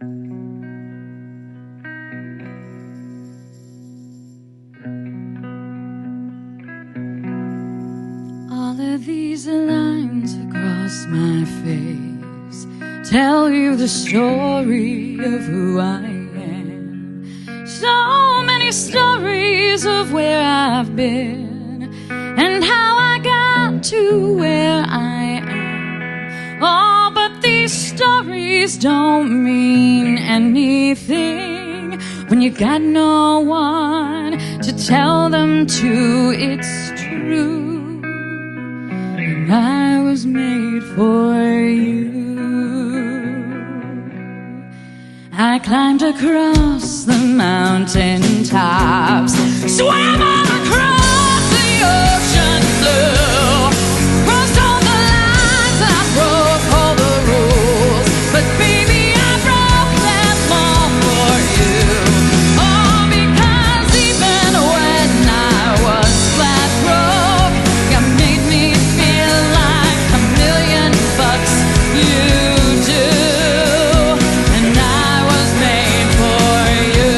All of these lines across my face tell you the story of who I am. So many stories of where I've been and how I got to where I am. Oh, but these stories don't mean anything when you got no one to tell them to. It's true. I was made for you. I climbed across the mountain tops, swam all across the ocean blue, crossed all the lines, I broke all the rules, but baby, I broke them all for you. Oh, because even when I was flat broke, you made me feel like $1,000,000 you do, and I was made for you.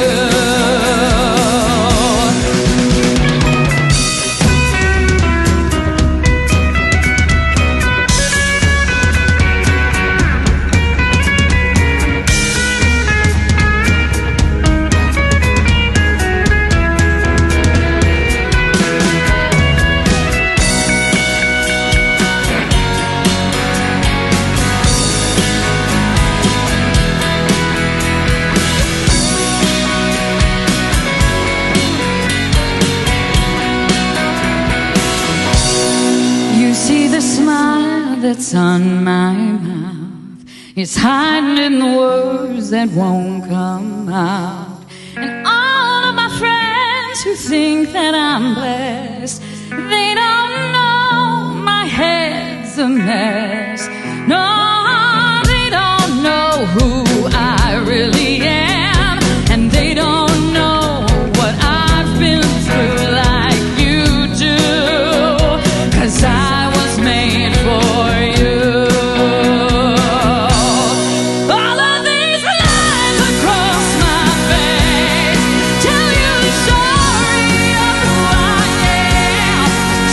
You see the smile that's on my mouth, it's hiding in the words that won't come out. And all of my friends who think that I'm blessed, they don't know my head's a mess. No, they don't know who I really am, and they don't know what I've been through like you do, 'cause I was made for you. All of these lines across my face tell you the story of who I am.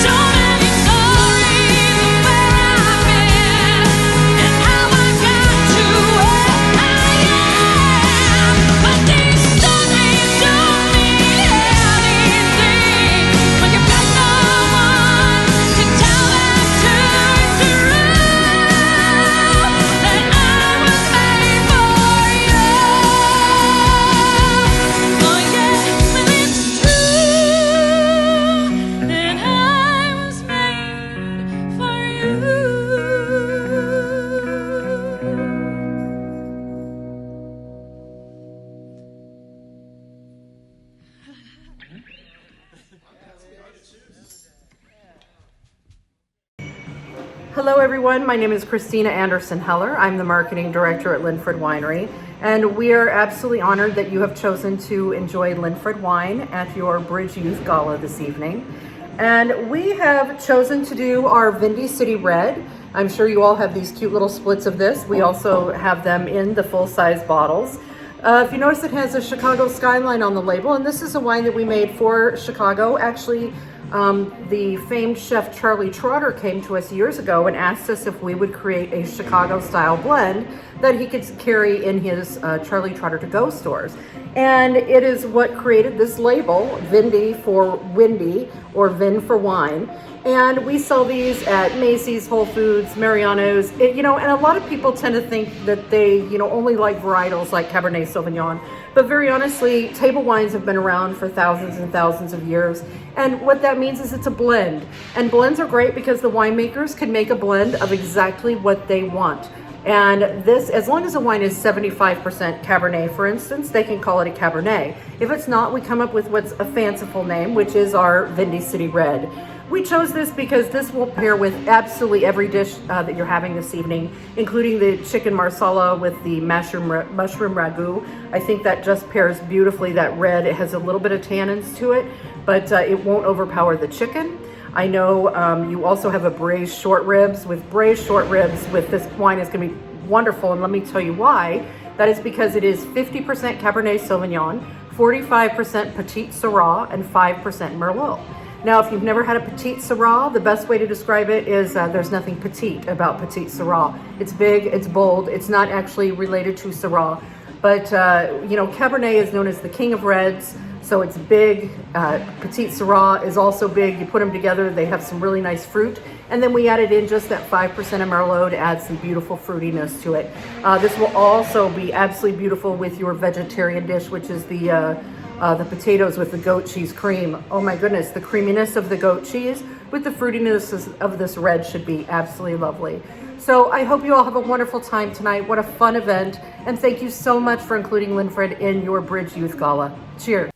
So many stories of where I've been and how I got to where I am. But these stories don't mean anything when you've got no one to tell them to. It's true that I was made for you. Oh yeah, well it's true that I was made for you. Hello everyone, my name is Christina Anderson Heller. I'm the marketing director at Linford Winery, and we are absolutely honored that you have chosen to enjoy Linford wine at your Bridge Youth Gala this evening. And we have chosen to do our Vindy City Red. I'm sure you all have these cute little splits of this. We also have them in the full-size bottles. If you notice, it has a Chicago skyline on the label, and this is a wine that we made for Chicago. Actually, the famed chef Charlie Trotter came to us years ago and asked us if we would create a Chicago-style blend that he could carry in his Charlie Trotter to-go stores. And it is what created this label, Vindy for windy, or Vin for wine. And we sell these at Macy's, Whole Foods, Mariano's, and a lot of people tend to think that they, only like varietals like Cabernet Sauvignon. But very honestly, table wines have been around for thousands and thousands of years. And what that means is it's a blend. And blends are great because the winemakers can make a blend of exactly what they want. And this, as long as the wine is 75% Cabernet, for instance, they can call it a Cabernet. If it's not, we come up with what's a fanciful name, which is our Vindy City Red. We chose this because this will pair with absolutely every dish that you're having this evening, including the chicken marsala with the mushroom ragu. I think that just pairs beautifully. That red, it has a little bit of tannins to it, but it won't overpower the chicken. I know you also have a braised short ribs. With braised short ribs with this wine is going to be wonderful, and let me tell you why. That is because it is 50% Cabernet Sauvignon, 45% Petite Syrah, and 5% Merlot. Now, if you've never had a Petite Syrah, the best way to describe it is there's nothing petite about Petite Syrah. It's big, it's bold, it's not actually related to Syrah. But, Cabernet is known as the king of reds, so it's big. Petite Syrah is also big. You put them together, they have some really nice fruit. And then we added in just that 5% of Merlot to add some beautiful fruitiness to it. This will also be absolutely beautiful with your vegetarian dish, which is the potatoes with the goat cheese cream. Oh my goodness, the creaminess of the goat cheese with the fruitiness of this red should be absolutely lovely. So I hope you all have a wonderful time tonight. What a fun event. And thank you so much for including Linfred in your Bridge Youth Gala. Cheers.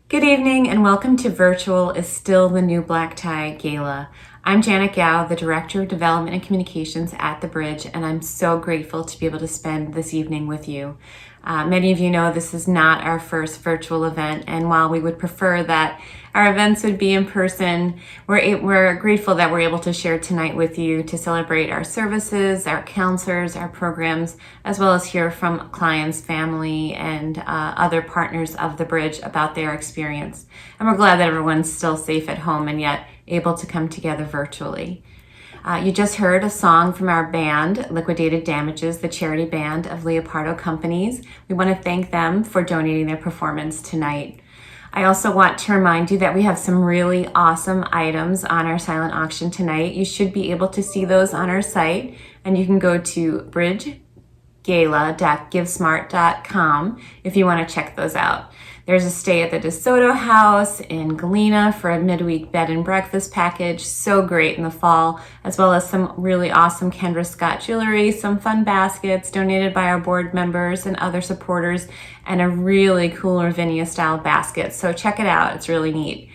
Good evening, and welcome to Virtual is Still the New Black Tie Gala. I'm Janet Gao, the Director of Development and Communications at the Bridge, and I'm so grateful to be able to spend this evening with you. Many of you know this is not our first virtual event, and while we would prefer that our events would be in person, we're grateful that we're able to share tonight with you to celebrate our services, our counselors, our programs, as well as hear from clients, family, and other partners of the Bridge about their experience. And we're glad that everyone's still safe at home and yet able to come together virtually. You just heard a song from our band, Liquidated Damages, the charity band of Leopardo Companies. We want to thank them for donating their performance tonight. I also want to remind you that we have some really awesome items on our silent auction tonight. You should be able to see those on our site, and you can go to bridgegala.givesmart.com if you want to check those out. There's a stay at the DeSoto House in Galena for a midweek bed and breakfast package, so great in the fall, as well as some really awesome Kendra Scott jewelry, some fun baskets donated by our board members and other supporters, and a really cool Ravinia style basket. So check it out, it's really neat.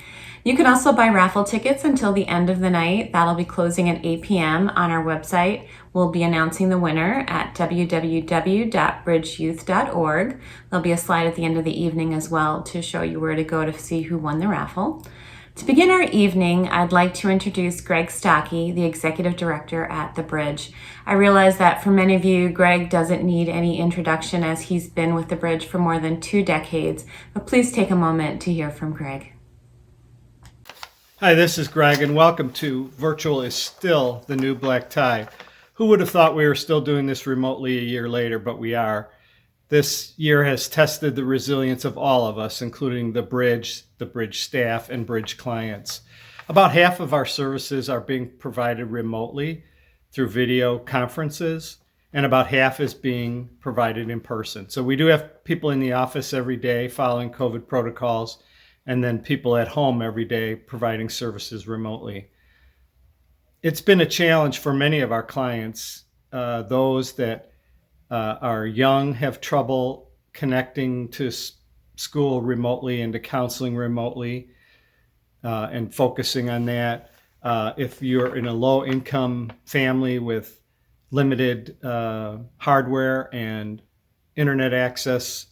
You can also buy raffle tickets until the end of the night. That'll be closing at 8 p.m. on our website. We'll be announcing the winner at www.bridgeyouth.org. There'll be a slide at the end of the evening as well to show you where to go to see who won the raffle. To begin our evening, I'd like to introduce Greg Stocky, the Executive Director at the Bridge. I realize that for many of you, Greg doesn't need any introduction as he's been with the Bridge for more than 2 decades, but please take a moment to hear from Greg. Hi, this is Greg, and welcome to Virtual is Still the New Black Tie. Who would have thought we were still doing this remotely a year later, but we are. This year has tested the resilience of all of us, including the Bridge staff, and Bridge clients. About half of our services are being provided remotely through video conferences, and about half is being provided in person. So we do have people in the office every day following COVID protocols, and then people at home every day providing services remotely. It's been a challenge for many of our clients. Those that are young have trouble connecting to school remotely and to counseling remotely, and focusing on that. If you're in a low-income family with limited hardware and internet access,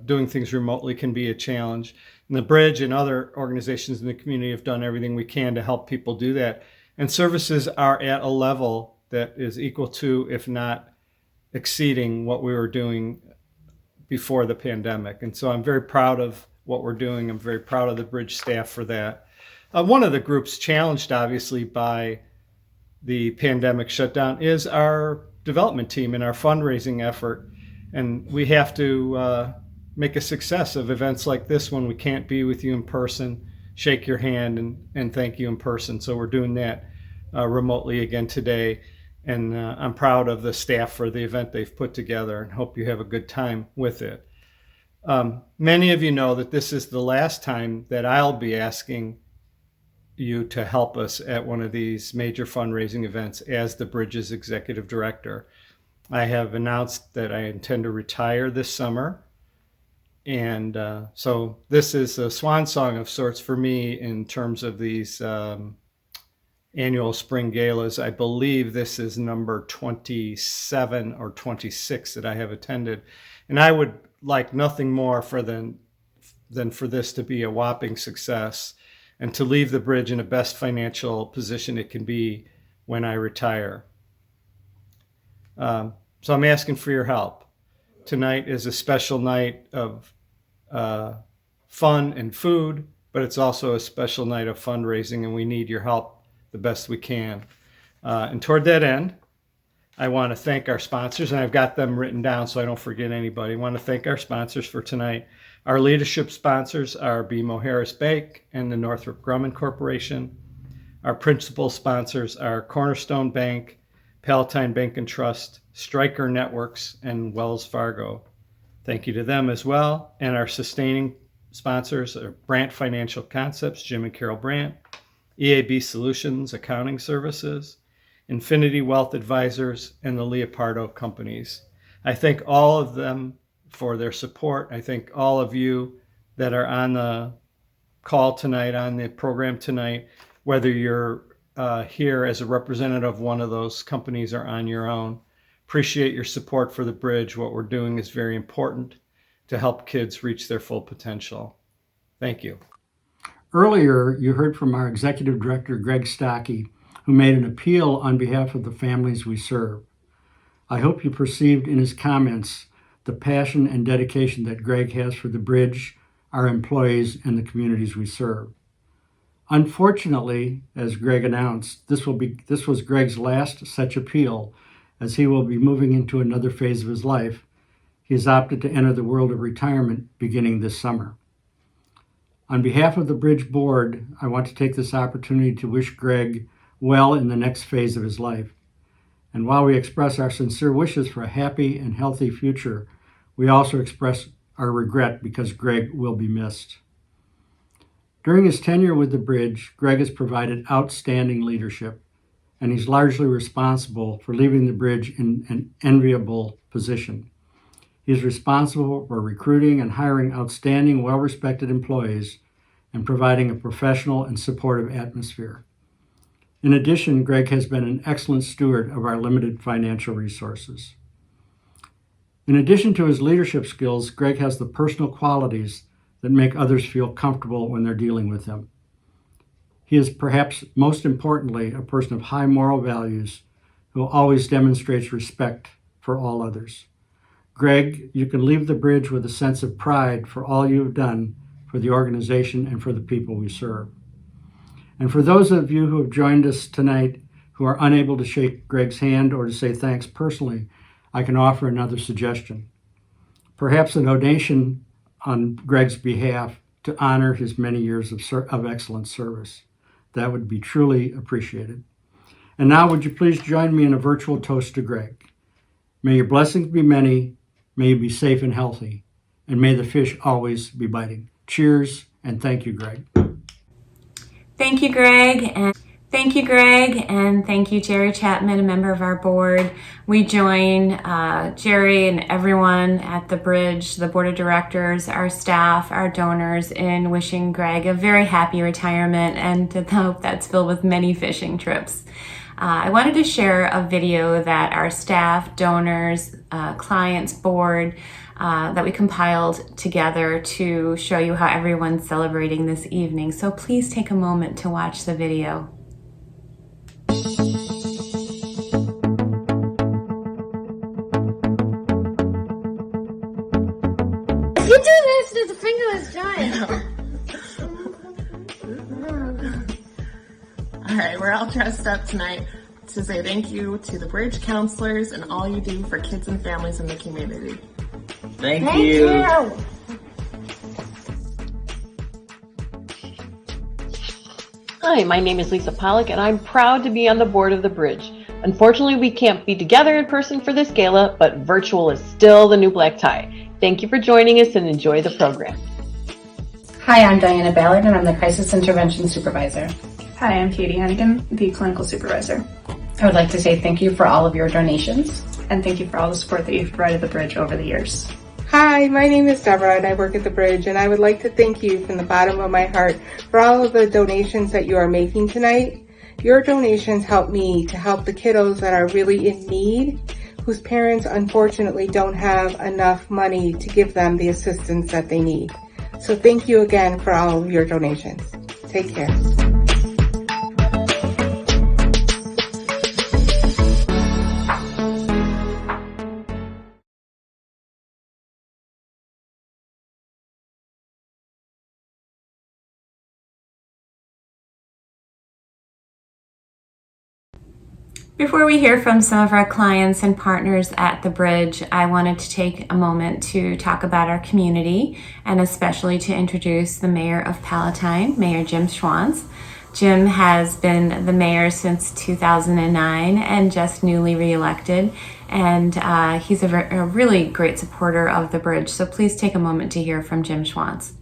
doing things remotely can be a challenge. And the Bridge and other organizations in the community have done everything we can to help people do that. And services are at a level that is equal to, if not exceeding, what we were doing before the pandemic. And so I'm very proud of what we're doing. I'm very proud of the Bridge staff for that. One of the groups challenged, obviously, by the pandemic shutdown is our development team and our fundraising effort. And we have to make a success of events like this when we can't be with you in person, shake your hand and thank you in person. So we're doing that remotely again today. And I'm proud of the staff for the event they've put together and hope you have a good time with it. Many of you know that this is the last time that I'll be asking you to help us at one of these major fundraising events as the Bridge's executive director. I have announced that I intend to retire this summer. And so this is a swan song of sorts for me in terms of these annual spring galas. I believe this is number 27 or 26 that I have attended. And I would like nothing more than for this to be a whopping success and to leave the Bridge in the best financial position it can be when I retire. So I'm asking for your help. Tonight is a special night of fun and food, but it's also a special night of fundraising, and we need your help the best we can. And toward that end, I want to thank our sponsors, and I've got them written down so I don't forget anybody. I want to thank our sponsors for tonight. Our leadership sponsors are BMO Harris Bank and the Northrop Grumman Corporation. Our principal sponsors are Cornerstone Bank, Palatine Bank and Trust, Stryker Networks, and Wells Fargo. Thank you to them as well. And our sustaining sponsors are Brandt Financial Concepts, Jim and Carol Brandt, EAB Solutions Accounting Services, Infinity Wealth Advisors, and the Leopardo Companies. I thank all of them for their support. I thank all of you that are on the call tonight, on the program tonight, whether you're here as a representative of one of those companies or on your own. Appreciate your support for the Bridge. What we're doing is very important to help kids reach their full potential. Thank you. Earlier, you heard from our Executive Director, Greg Stockey, who made an appeal on behalf of the families we serve. I hope you perceived in his comments the passion and dedication that Greg has for the Bridge, our employees, and the communities we serve. Unfortunately, as Greg announced, this was Greg's last such appeal, as he will be moving into another phase of his life. He has opted to enter the world of retirement beginning this summer. On behalf of the Bridge Board, I want to take this opportunity to wish Greg well in the next phase of his life. And while we express our sincere wishes for a happy and healthy future, we also express our regret because Greg will be missed. During his tenure with the Bridge, Greg has provided outstanding leadership, and he's largely responsible for leaving the Bridge in an enviable position. He's responsible for recruiting and hiring outstanding, well-respected employees and providing a professional and supportive atmosphere. In addition, Greg has been an excellent steward of our limited financial resources. In addition to his leadership skills, Greg has the personal qualities that make others feel comfortable when they're dealing with him. He is perhaps most importantly a person of high moral values who always demonstrates respect for all others. Greg, you can leave the Bridge with a sense of pride for all you have done for the organization and for the people we serve. And for those of you who have joined us tonight who are unable to shake Greg's hand or to say thanks personally, I can offer another suggestion. Perhaps a donation on Greg's behalf to honor his many years of excellent service. That would be truly appreciated. And now would you please join me in a virtual toast to Greg. May your blessings be many, may you be safe and healthy, and may the fish always be biting. Cheers, and thank you, Greg. Thank you, Greg, and thank you, Jerry Chapman, a member of our board. We join Jerry and everyone at the Bridge, the board of directors, our staff, our donors, in wishing Greg a very happy retirement and to hope that's filled with many fishing trips. I wanted to share a video that our staff, donors, clients, board, that we compiled together to show you how everyone's celebrating this evening. So please take a moment to watch the video. You do this to the fingerless giant. All right, we're all dressed up tonight to say thank you to the Bridge counselors and all you do for kids and families in the community. Thank you. Hi, my name is Lisa Pollock, and I'm proud to be on the board of the Bridge. Unfortunately, we can't be together in person for this gala, but virtual is still the new black tie. Thank you for joining us and enjoy the program. Hi, I'm Diana Ballard, and I'm the Crisis Intervention Supervisor. Hi, I'm Katie Hennigan, the Clinical Supervisor. I would like to say thank you for all of your donations. And thank you for all the support that you've provided the Bridge over the years. Hi, my name is Deborah and I work at the Bridge, and I would like to thank you from the bottom of my heart for all of the donations that you are making tonight. Your donations help me to help the kiddos that are really in need, whose parents unfortunately don't have enough money to give them the assistance that they need. So thank you again for all of your donations. Take care. Before we hear from some of our clients and partners at the Bridge, I wanted to take a moment to talk about our community and especially to introduce the mayor of Palatine, Mayor Jim Schwantz. Jim has been the mayor since 2009 and just newly reelected, and he's a really great supporter of the Bridge. So please take a moment to hear from Jim Schwantz.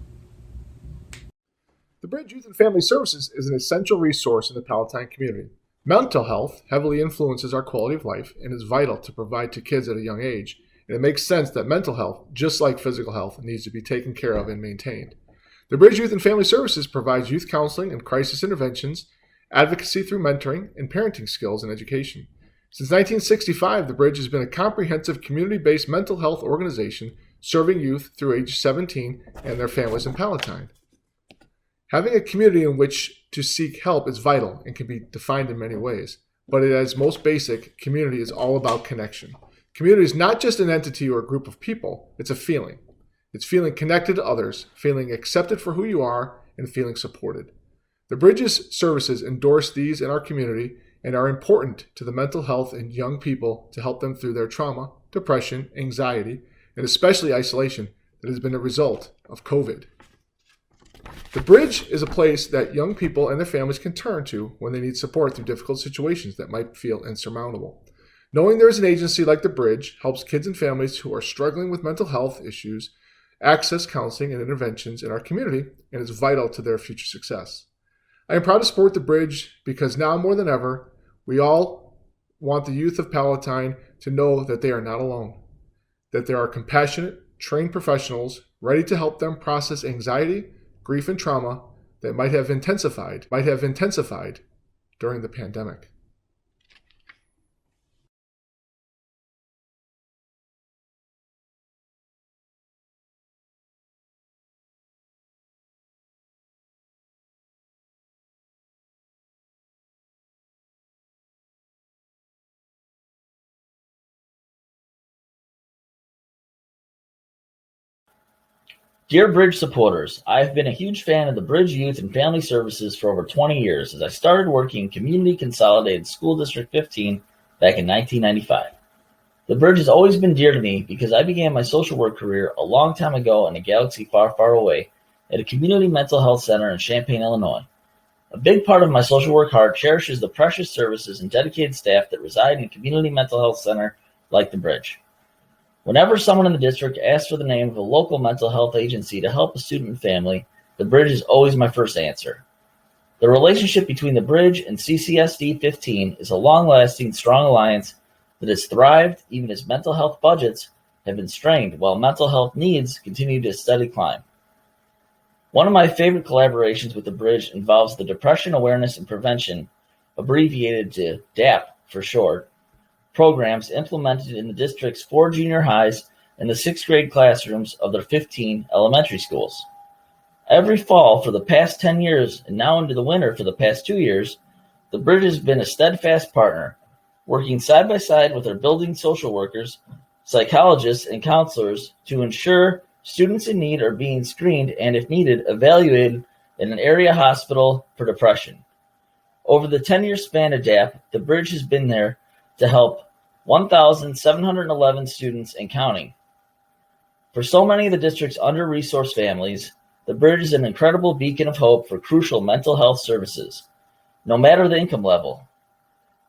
The Bridge Youth and Family Services is an essential resource in the Palatine community. Mental health heavily influences our quality of life and is vital to provide to kids at a young age, and it makes sense that mental health, just like physical health, needs to be taken care of and maintained. The Bridge Youth and Family Services provides youth counseling and crisis interventions, advocacy through mentoring, and parenting skills and education. Since 1965, the Bridge has been a comprehensive community-based mental health organization serving youth through age 17 and their families in Palatine. Having a community in which to seek help is vital and can be defined in many ways, but at its most basic, community is all about connection. Community is not just an entity or a group of people, it's a feeling. It's feeling connected to others, feeling accepted for who you are, and feeling supported. The Bridge's services endorse these in our community and are important to the mental health in young people to help them through their trauma, depression, anxiety, and especially isolation that has been a result of COVID. The Bridge is a place that young people and their families can turn to when they need support through difficult situations that might feel insurmountable. Knowing there is an agency like the Bridge helps kids and families who are struggling with mental health issues access counseling and interventions in our community, and is vital to their future success. I am proud to support the Bridge because now more than ever, we all want the youth of Palatine to know that they are not alone, that there are compassionate, trained professionals ready to help them process anxiety, grief, and trauma that might have intensified during the pandemic. Dear Bridge supporters, I've been a huge fan of the Bridge Youth and Family Services for over 20 years as I started working in Community Consolidated School District 15 back in 1995. The Bridge has always been dear to me because I began my social work career a long time ago in a galaxy far, far away at a community mental health center in Champaign, Illinois. A big part of my social work heart cherishes the precious services and dedicated staff that reside in Community Mental Health Center like the bridge. Whenever someone in the district asks for the name of a local mental health agency to help a student and family, the bridge is always my first answer. The relationship between the bridge and CCSD 15 is a long-lasting, strong alliance that has thrived even as mental health budgets have been strained while mental health needs continue to steadily climb. One of my favorite collaborations with the bridge involves the Depression Awareness and Prevention, abbreviated to DAP for short, programs implemented in the district's 4 junior highs and the 6th grade classrooms of their 15 elementary schools. Every fall for the past 10 years, and now into the winter for the past 2 years, the bridge has been a steadfast partner, working side by side with our building social workers, psychologists, and counselors to ensure students in need are being screened and, if needed, evaluated in an area hospital for depression. Over the 10-year span of DAP, the bridge has been there to help 1,711 students and counting. For so many of the district's under-resourced families, the bridge is an incredible beacon of hope for crucial mental health services, no matter the income level.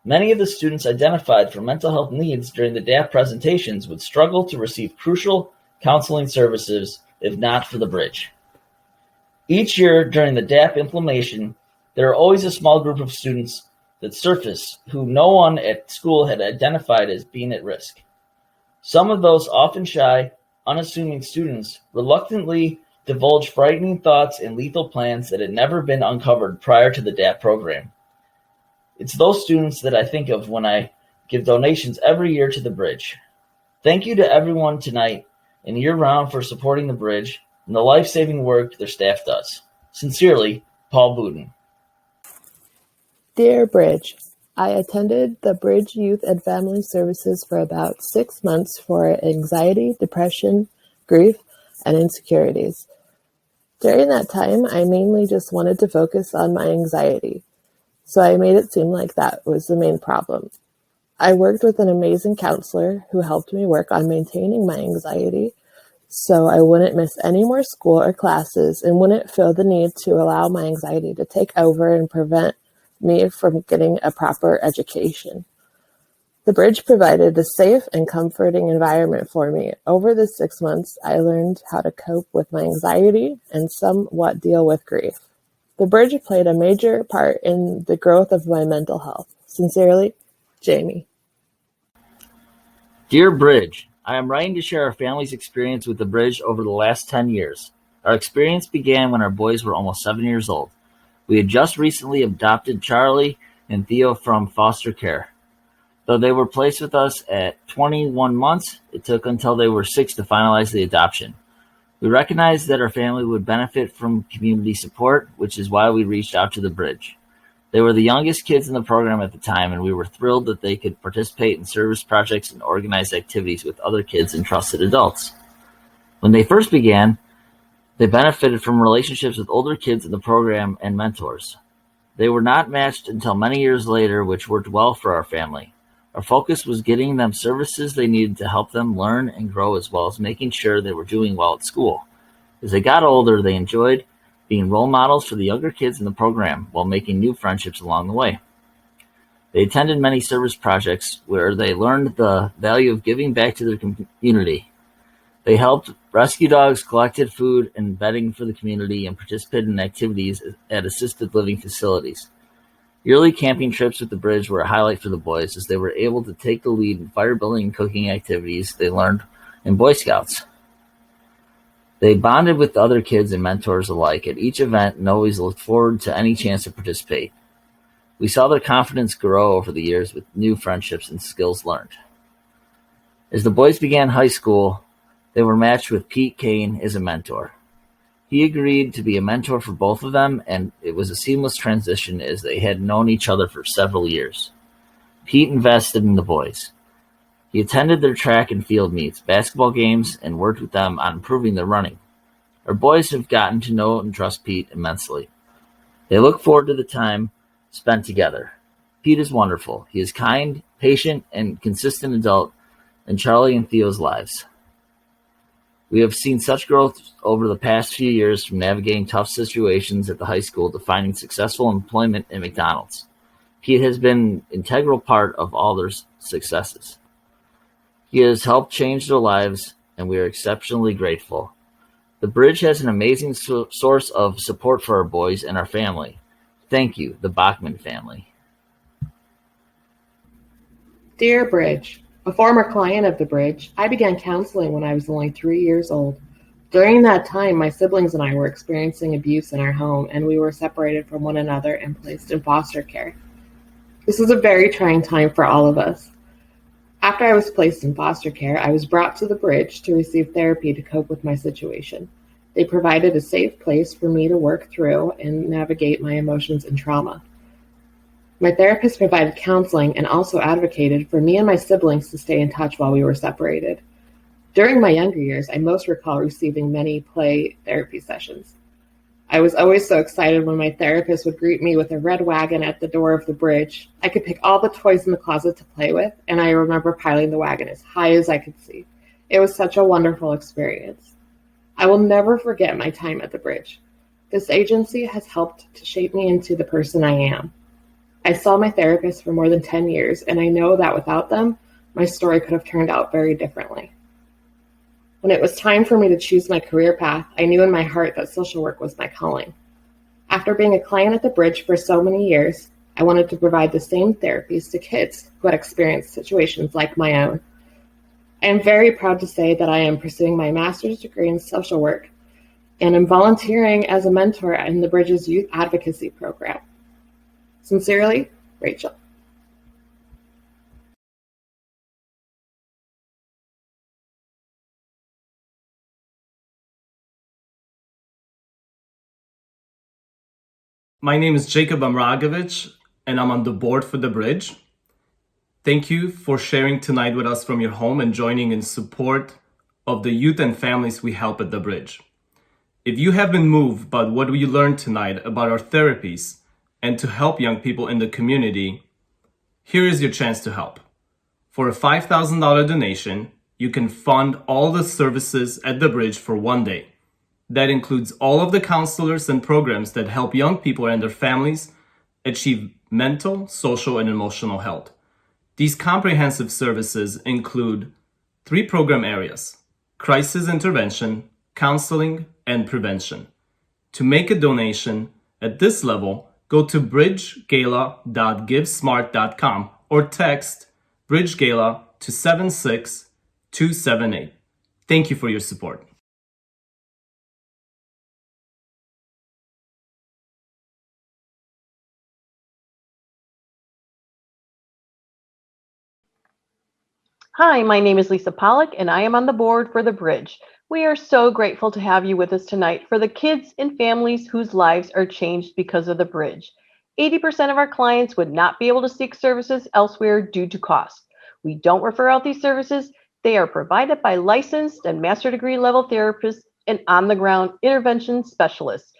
Many of the students identified for mental health needs during the DAP presentations would struggle to receive crucial counseling services if not for the bridge. Each year during the DAP implementation, there are always a small group of students that surface who no one at school had identified as being at risk. Some of those often shy, unassuming students reluctantly divulge frightening thoughts and lethal plans that had never been uncovered prior to the DAP program. It's those students that I think of when I give donations every year to the bridge. Thank you to everyone tonight and year-round for supporting the bridge and the life-saving work their staff does. Sincerely, Paul Booten. Dear Bridge, I attended the Bridge Youth and Family Services for about 6 months for anxiety, depression, grief, and insecurities. During that time, I mainly just wanted to focus on my anxiety, so I made it seem like that was the main problem. I worked with an amazing counselor who helped me work on maintaining my anxiety so I wouldn't miss any more school or classes and wouldn't feel the need to allow my anxiety to take over and prevent me from getting a proper education. The bridge provided a safe and comforting environment for me. Over the 6 months, I learned how to cope with my anxiety and somewhat deal with grief. The bridge played a major part in the growth of my mental health. Sincerely, Jamie. Dear Bridge, I am writing to share our family's experience with the bridge over the last 10 years. Our experience began when our boys were almost 7 years old. We had just recently adopted Charlie and Theo from foster care. Though they were placed with us at 21 months, it took until they were 6 to finalize the adoption. We recognized that our family would benefit from community support, which is why we reached out to the bridge. They were the youngest kids in the program at the time, and we were thrilled that they could participate in service projects and organize activities with other kids and trusted adults. When they first began, they benefited from relationships with older kids in the program and mentors. They were not matched until many years later, which worked well for our family. Our focus was getting them services they needed to help them learn and grow, as well as making sure they were doing well at school. As they got older, they enjoyed being role models for the younger kids in the program while making new friendships along the way. They attended many service projects where they learned the value of giving back to their community. They helped rescue dogs, collected food and bedding for the community, and participated in activities at assisted living facilities. Yearly camping trips with the bridge were a highlight for the boys, as they were able to take the lead in fire building and cooking activities they learned in Boy Scouts. They bonded with the other kids and mentors alike at each event and always looked forward to any chance to participate. We saw their confidence grow over the years with new friendships and skills learned. As the boys began high school, they were matched with Pete Kane as a mentor. He agreed to be a mentor for both of them, and it was a seamless transition as they had known each other for several years. Pete invested in the boys. He attended their track and field meets, basketball games, and worked with them on improving their running. Our boys have gotten to know and trust Pete immensely. They look forward to the time spent together. Pete is wonderful. He is kind, patient, and consistent adult in Charlie and Theo's lives. We have seen such growth over the past few years, from navigating tough situations at the high school to finding successful employment at McDonald's. Pete has been an integral part of all their successes. He has helped change their lives, and we are exceptionally grateful. The Bridge has an amazing source of support for our boys and our family. Thank you, the Bachman family. Dear Bridge, a former client of the Bridge, I began counseling when I was only 3 years old. During that time, my siblings and I were experiencing abuse in our home, and we were separated from one another and placed in foster care. This was a very trying time for all of us. After I was placed in foster care, I was brought to the Bridge to receive therapy to cope with my situation. They provided a safe place for me to work through and navigate my emotions and trauma. My therapist provided counseling and also advocated for me and my siblings to stay in touch while we were separated. During my younger years, I most recall receiving many play therapy sessions. I was always so excited when my therapist would greet me with a red wagon at the door of the Bridge. I could pick all the toys in the closet to play with, and I remember piling the wagon as high as I could see. It was such a wonderful experience. I will never forget my time at the Bridge. This agency has helped to shape me into the person I am. I saw my therapist for more than 10 years, and I know that without them, my story could have turned out very differently. When it was time for me to choose my career path, I knew in my heart that social work was my calling. After being a client at the Bridge for so many years, I wanted to provide the same therapies to kids who had experienced situations like my own. I am very proud to say that I am pursuing my master's degree in social work and am volunteering as a mentor in the Bridge's Youth Advocacy Program. Sincerely, Rachel. My name is Jacob Amragovich, and I'm on the board for the Bridge. Thank you for sharing tonight with us from your home and joining in support of the youth and families we help at the Bridge. If you have been moved by what we learned tonight about our therapies and to help young people in the community, here is your chance to help. For a $5,000 donation, you can fund all the services at the Bridge for one day. That includes all of the counselors and programs that help young people and their families achieve mental, social, and emotional health. These comprehensive services include 3 program areas: crisis intervention, counseling, and prevention. To make a donation at this level, go to bridgegala.givesmart.com or text BridgeGala to 76278. Thank you for your support. Hi, my name is Lisa Pollock, and I am on the board for the Bridge. We are so grateful to have you with us tonight for the kids and families whose lives are changed because of the Bridge. 80% of our clients would not be able to seek services elsewhere due to cost. We don't refer out these services. They are provided by licensed and master degree level therapists and on-the-ground intervention specialists.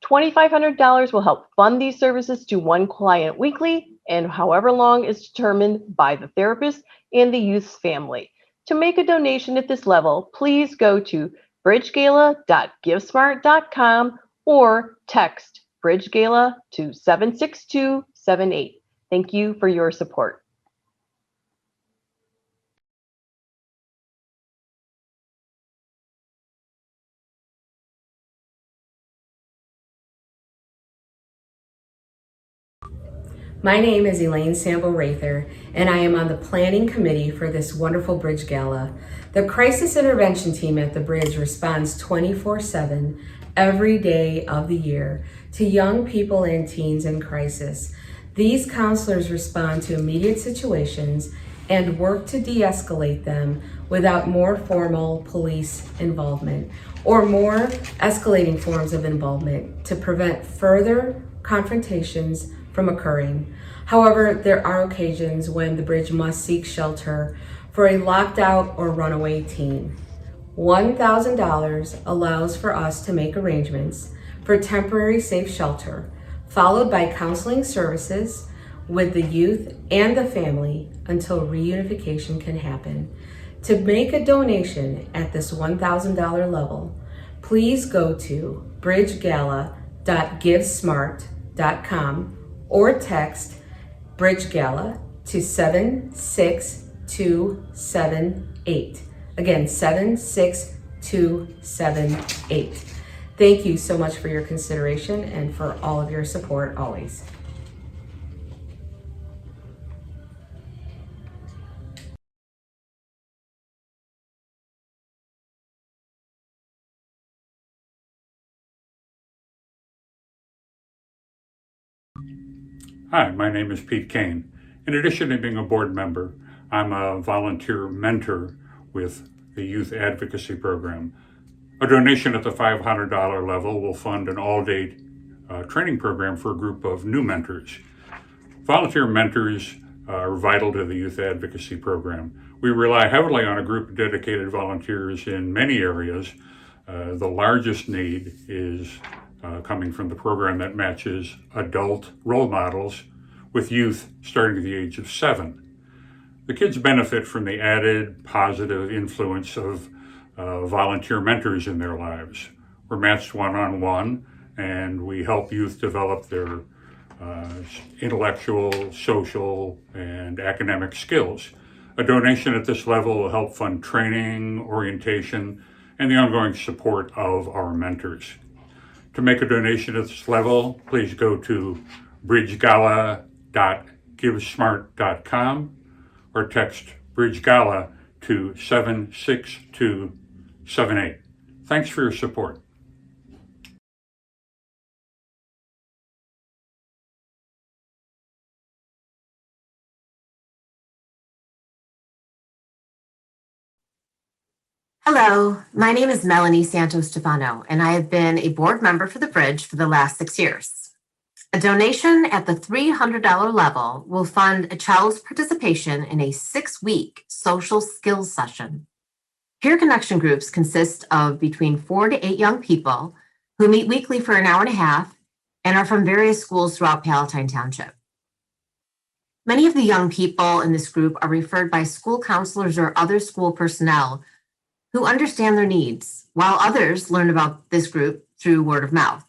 $2,500 will help fund these services to one client weekly, and however long is determined by the therapist and the youth's family. To make a donation at this level, please go to bridgegala.givesmart.com or text BridgeGala to 76278. Thank you for your support. My name is Elaine Sambo-Rather, and I am on the planning committee for this wonderful Bridge Gala. The crisis intervention team at the Bridge responds 24/7 every day of the year to young people and teens in crisis. These counselors respond to immediate situations and work to de-escalate them without more formal police involvement or more escalating forms of involvement to prevent further confrontations from occurring. However, there are occasions when the Bridge must seek shelter for a locked out or runaway teen. $1,000 allows for us to make arrangements for temporary safe shelter, followed by counseling services with the youth and the family until reunification can happen. To make a donation at this $1,000 level, please go to bridgegala.givesmart.com or text BridgeGala to 76278. 76278. Again, 76278. Thank you so much for your consideration and for all of your support always. Hi, my name is Pete Kane. In addition to being a board member, I'm a volunteer mentor with the Youth Advocacy Program. A donation at the $500 level will fund an all-day training program for a group of new mentors. Volunteer mentors are vital to the Youth Advocacy Program. We rely heavily on a group of dedicated volunteers in many areas. The largest need is coming from the program that matches adult role models with youth starting at the age of 7. The kids benefit from the added positive influence of volunteer mentors in their lives. We're matched one-on-one, and we help youth develop their intellectual, social, and academic skills. A donation at this level will help fund training, orientation, and the ongoing support of our mentors. To make a donation at this level, please go to bridgegala.givesmart.com or text BridgeGala to 76278. Thanks for your support. Hello, my name is Melanie Santos-Stefano, and I have been a board member for the Bridge for the last 6 years. A donation at the $300 level will fund a child's participation in a 6-week social skills session. Peer connection groups consist of between 4 to 8 young people who meet weekly for an hour and a half and are from various schools throughout Palatine Township. Many of the young people in this group are referred by school counselors or other school personnel who understand their needs, while others learn about this group through word of mouth.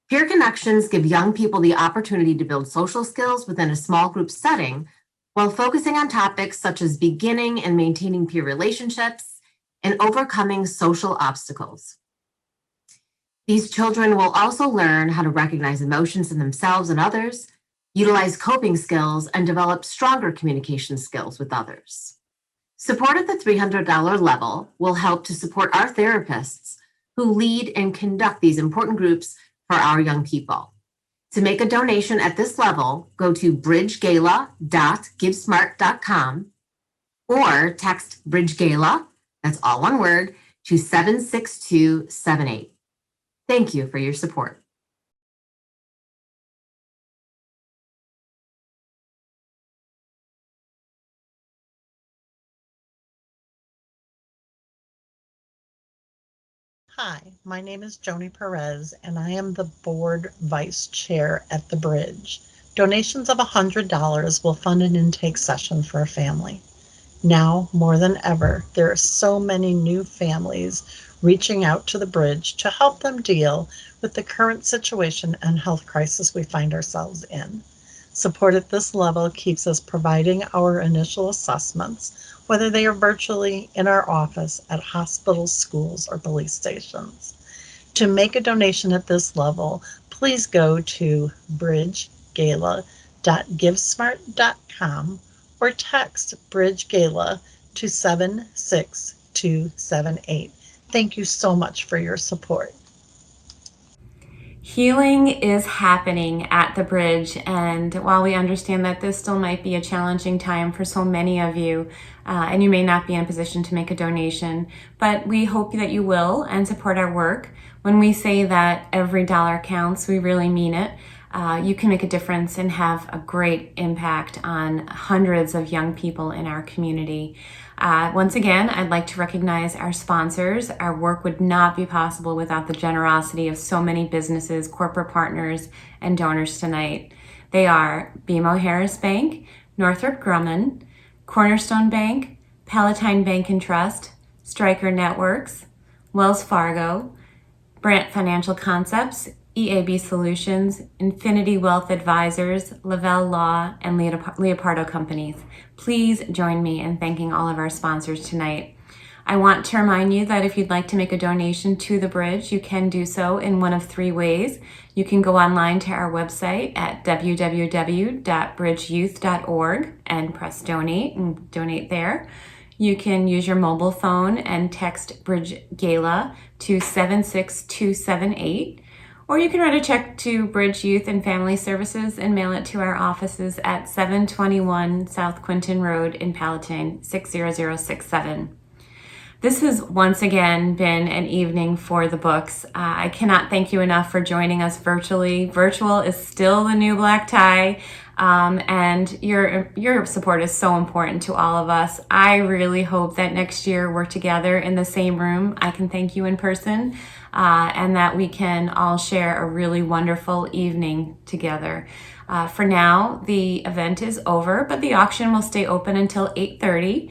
Peer connections give young people the opportunity to build social skills within a small group setting while focusing on topics such as beginning and maintaining peer relationships and overcoming social obstacles. These children will also learn how to recognize emotions in themselves and others, utilize coping skills, and develop stronger communication skills with others. Support at the $300 level will help to support our therapists who lead and conduct these important groups for our young people. To make a donation at this level, go to bridgegala.givesmart.com or text BridgeGala, that's all one word, to 76278. Thank you for your support. Hi, my name is Joni Perez, and I am the board vice chair at the Bridge. Donations of $100 will fund an intake session for a family. Now, more than ever, there are so many new families reaching out to the Bridge to help them deal with the current situation and health crisis we find ourselves in. Support at this level keeps us providing our initial assessments, whether they are virtually in our office, at hospitals, schools, or police stations. To make a donation at this level, please go to bridgegala.givesmart.com or text BridgeGala to 76278. Thank you so much for your support. Healing is happening at the Bridge, and while we understand that this still might be a challenging time for so many of you, and you may not be in a position to make a donation, but we hope that you will and support our work. When we say that every dollar counts, we really mean it. You can make a difference and have a great impact on hundreds of young people in our community. Once again, I'd like to recognize our sponsors. Our work would not be possible without the generosity of so many businesses, corporate partners, and donors tonight. They are BMO Harris Bank, Northrop Grumman, Cornerstone Bank, Palatine Bank and Trust, Stryker Networks, Wells Fargo, Brandt Financial Concepts, EAB Solutions, Infinity Wealth Advisors, Lavelle Law, and Leopardo Companies. Please join me in thanking all of our sponsors tonight. I want to remind you that if you'd like to make a donation to the Bridge, you can do so in one of three ways. You can go online to our website at www.bridgeyouth.org and press donate and donate there. You can use your mobile phone and text Bridge Gala to 76278. Or you can write a check to Bridge Youth and Family Services and mail it to our offices at 721 South Quinton Road in Palatine, 60067. This has once again been an evening for the books. I cannot thank you enough for joining us virtually. Virtual is still the new black tie, and your support is so important to all of us. I really hope that next year we're together in the same room. I can thank you in person. And that we can all share a really wonderful evening together. For now, the event is over, but the auction will stay open until 8:30.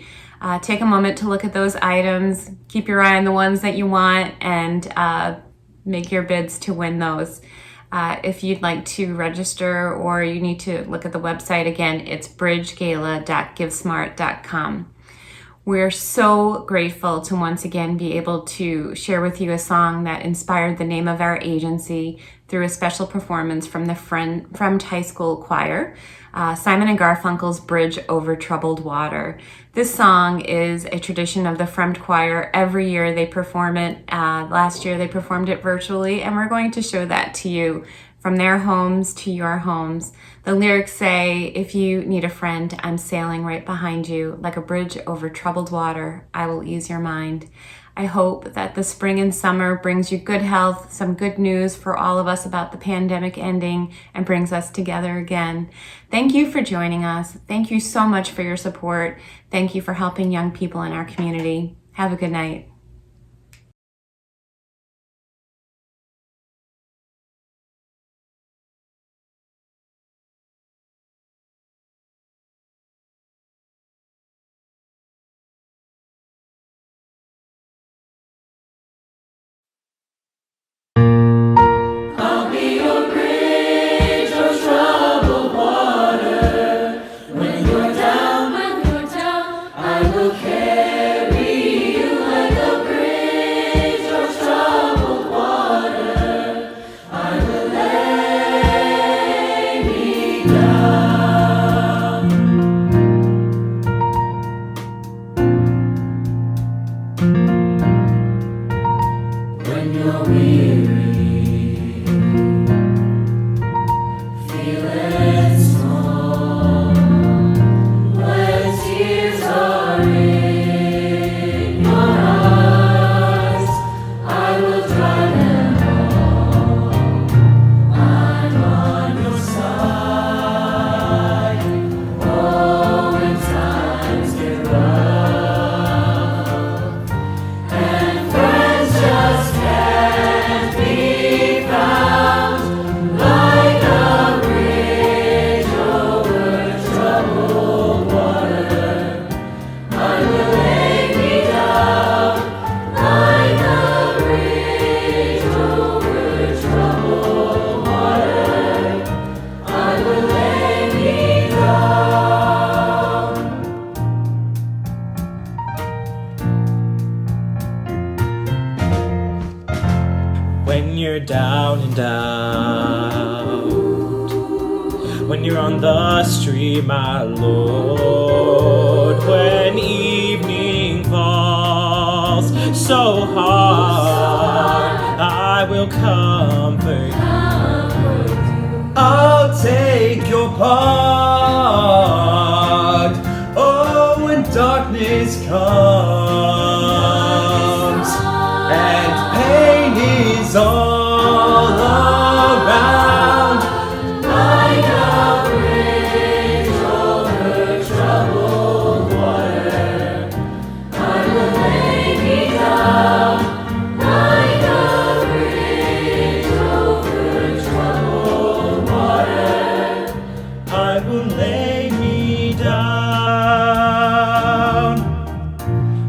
Take a moment to look at those items, keep your eye on the ones that you want, and make your bids to win those. If you'd like to register or you need to look at the website again, it's bridgegala.givesmart.com. We're so grateful to once again be able to share with you a song that inspired the name of our agency through a special performance from the Fremd High School Choir, Simon and Garfunkel's Bridge Over Troubled Water. This song is a tradition of the Fremd Choir. Every year they perform it. Last year they performed it virtually, and we're going to show that to you from their homes to your homes. The lyrics say, if you need a friend, I'm sailing right behind you. Like a bridge over troubled water, I will ease your mind. I hope that the spring and summer brings you good health, some good news for all of us about the pandemic ending, and brings us together again. Thank you for joining us. Thank you so much for your support. Thank you for helping young people in our community. Have a good night. I'll be your bridge over troubled water. When you're down, I will carry you like a bridge over troubled water. I will lay me down. When you're weary, feeling small, when tears are in your eyes, I will dry them all. I'm on your side. Oh, when times get rough and friends just can't be found, like a bridge over troubled water, I will lay me down. Like a bridge over troubled water, I will lay me down. When you're down and out, when you're on the street, my Lord, when evening falls so hard, I will comfort you. I'll take your part. Oh, when darkness comes and pain is all around, Like a bridge over troubled water, I will lay me down. Like a bridge over troubled water, I will lay me down.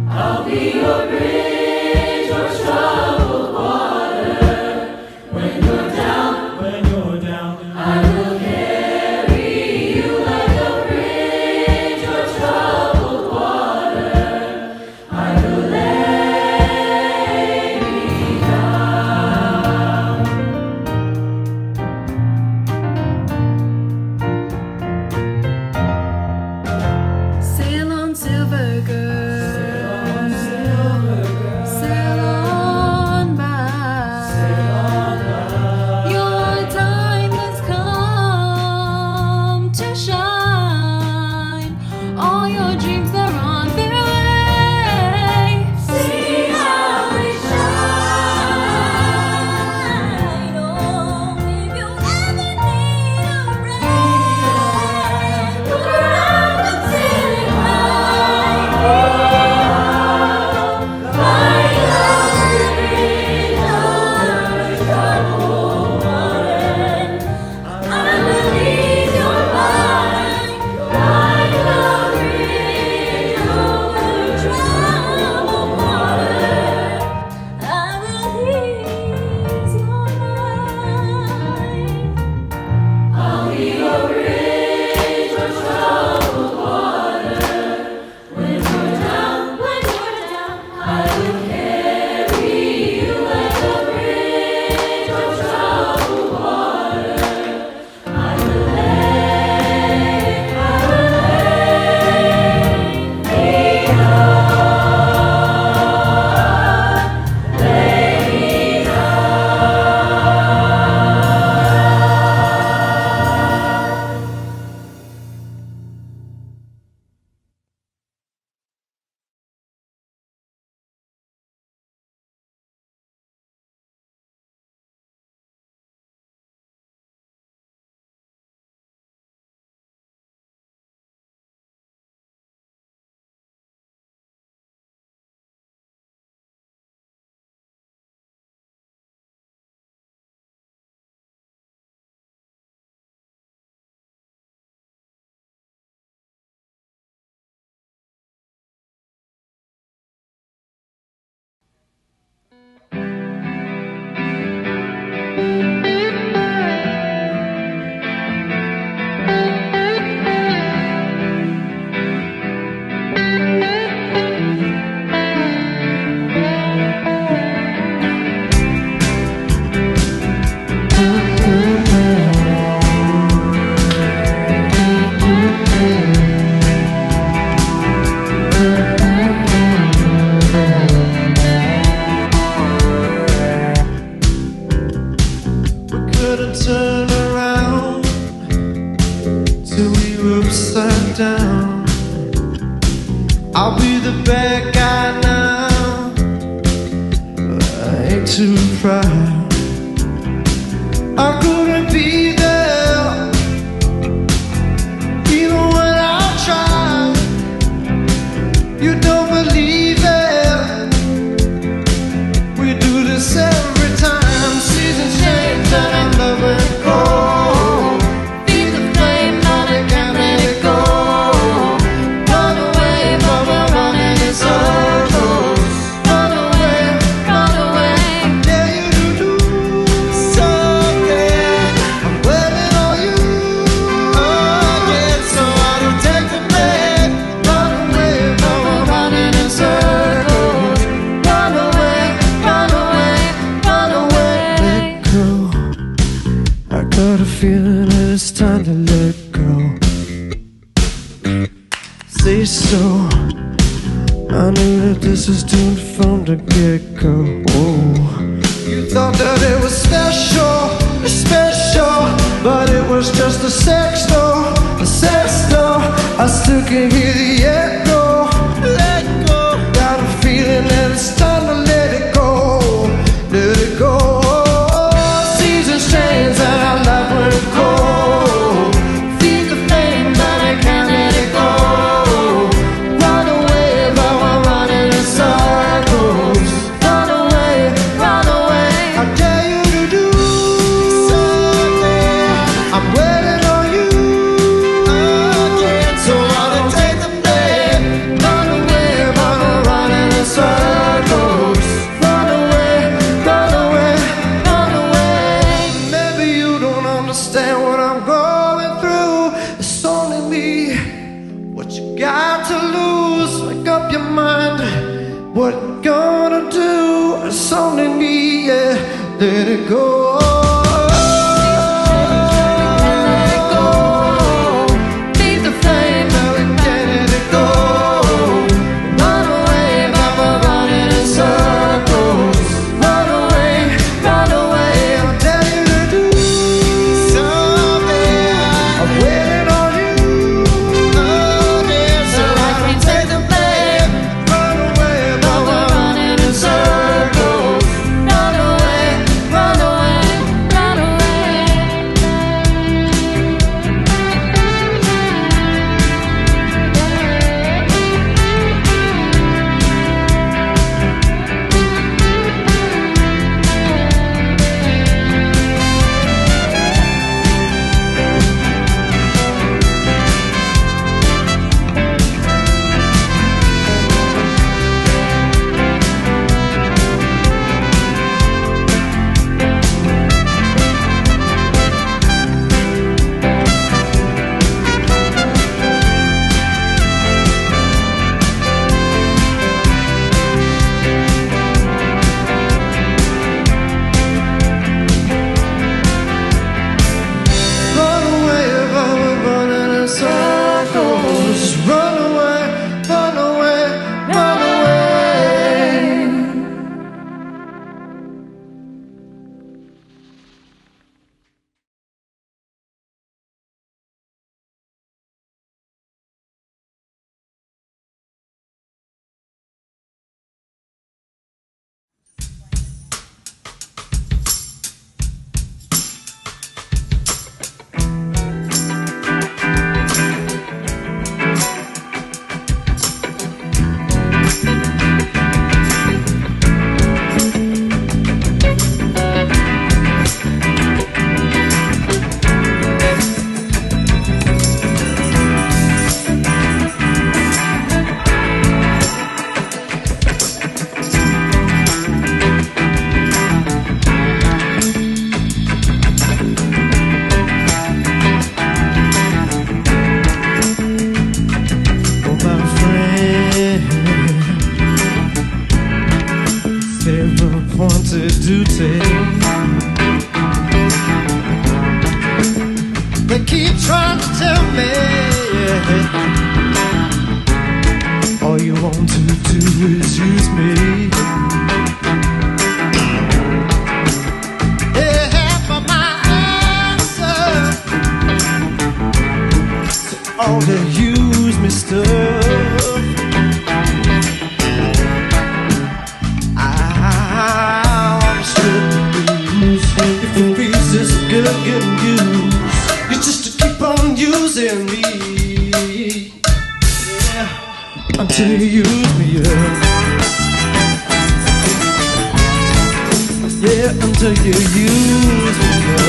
I'll be your bridge over troubled water. couldn't turn around till we were upside down. I'll be the bad guy now, I ain't too proud. I couldn't be there, even when I tried. You don't believe it, we do this every time. Seasons change and I love it cold. Feed the flame, but I can't let it go. Run away, but we're running in circles. Run away, I dare you to do something. I'm waiting on you again, so I don't take the blame. Run away, but we're running in circles. Run away, let go. I got a feeling that it's time to let go. Say so. I knew that this was doomed from the get-go. You thought that it was special, but it was just a sex doll. I still can hear the echo. Let go. Got a feeling that it's time to let it go. Let it go. Seasons change and our life went cold. Feed the flame, but I can't let it go. Run away, but we're running in circles. Run away, I dare you to do something. I'm waiting on you again, so I don't take the blame. Run away, but we're running in circles. Run away. Maybe you don't understand what I'm going through. It's only me. What you got to lose? Make up your mind. What you gonna do? It's only me, yeah. Let it go. Feed the flame, now we can't let it go. Run away, but we're running in circles. Run away, I dare you to do something. I'm waiting on you again, so I can take the blame. Run away, but we're running in circles. Run away. They keep trying to tell me all you want to do is use me. Yeah, half of my all the use me stuff. I'm stripped blues. If the piece is good, getting used, it's just to keep on using me, yeah, until you use me up. Yeah, until you use me up.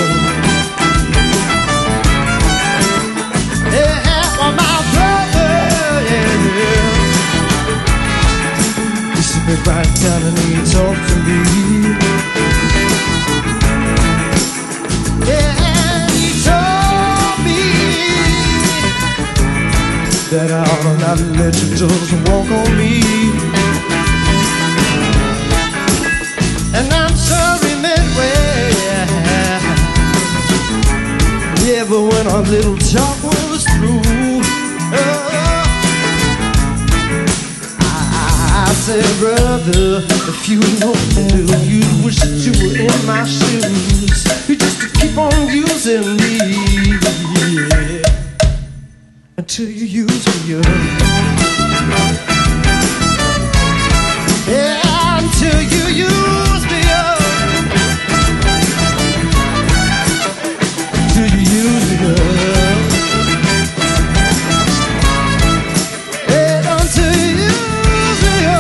Yeah, for my brother, yeah. He should be right down and he talk to me. Yeah, and he told me that I ought to not let you just walk on me. And I'm sorry midway, yeah, but when our little talk was through, I said, brother, if you know what to do, you wish that you were in my shoes. You just keep on using me, yeah, until you use me up. Yeah, until you use me up. Till you use me up. Yeah, until you use me up.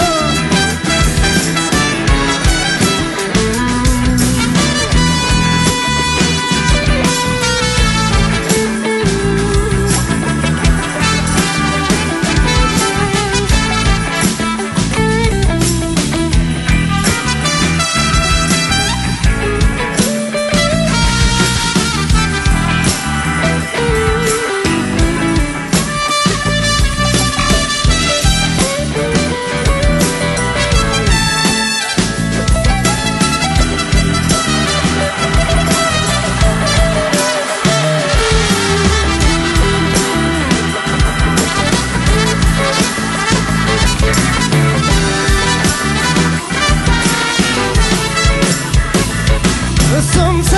Sometimes,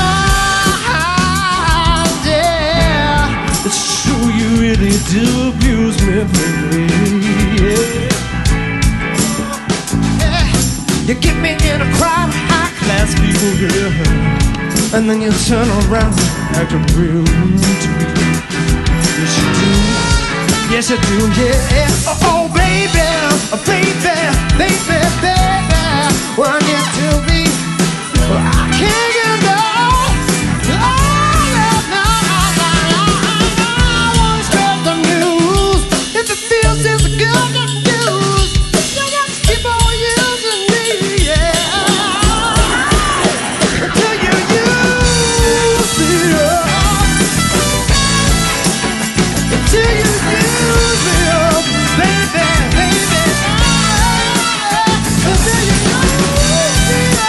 yeah, it's true you really do abuse me, baby. Yeah. You get me in a crowd of high-class people, yeah, and then you turn around and act real rude to me. Yes, you do. Yes, you do. Yeah. Oh, baby, baby, baby, baby, when you tell me I can't get no. I wanna spread the news. If it feels just good to use, you just keep on using me, yeah. Until you use me up. Until you use me up, baby, baby. Until you use me up.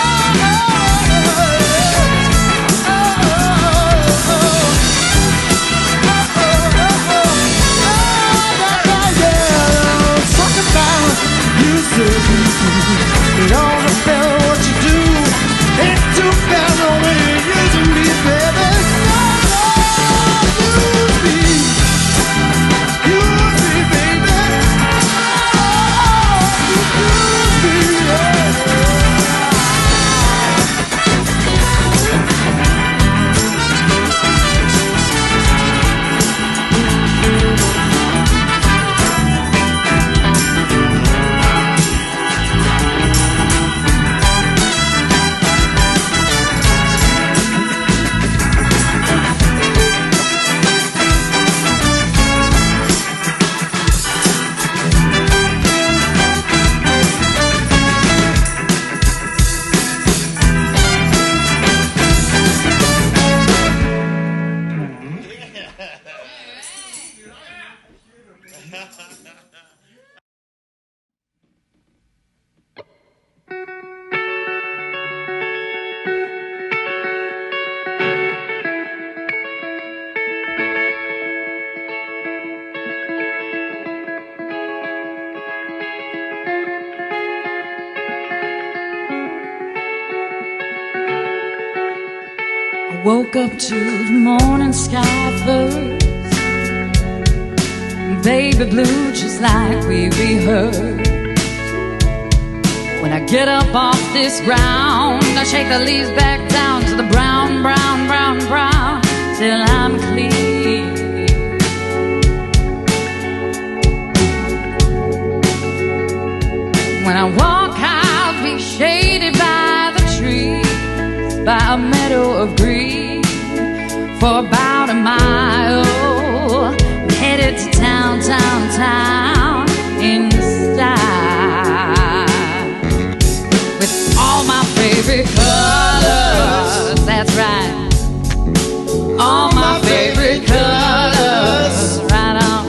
It all depends on what you do. Ain't too bad no way you're using me, baby. Use me, baby. Use me, yeah. Woke up to the morning sky first, baby blue just like we rehearsed. When I get up off this ground, I shake the leaves back down to the brown, brown, brown, brown, till I'm clear. When I walk, I'll be shaded by the trees, by a meadow of green, for about a mile, headed to town, town, town, in style, with all my favorite colors, that's right, all my favorite colors, right on,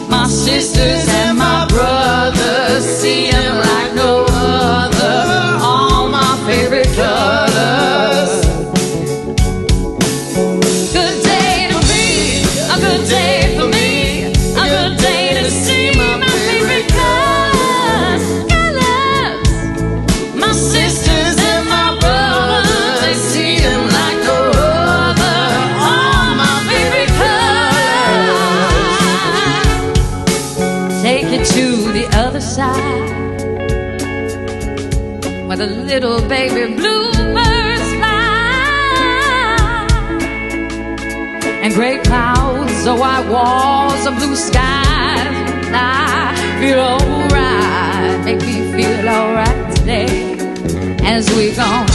my sisters and my brothers, see them like no other, all my favorite colors. Good day to be, a good day for me, a good day to see my favorite colors, colors. My sisters and my brothers, they see them like no other, all my favorite colors. Take it to the other side, where the little baby bluebirds fly, and gray clouds, or white walls, or blue skies. I feel alright, make me feel alright today, as we go.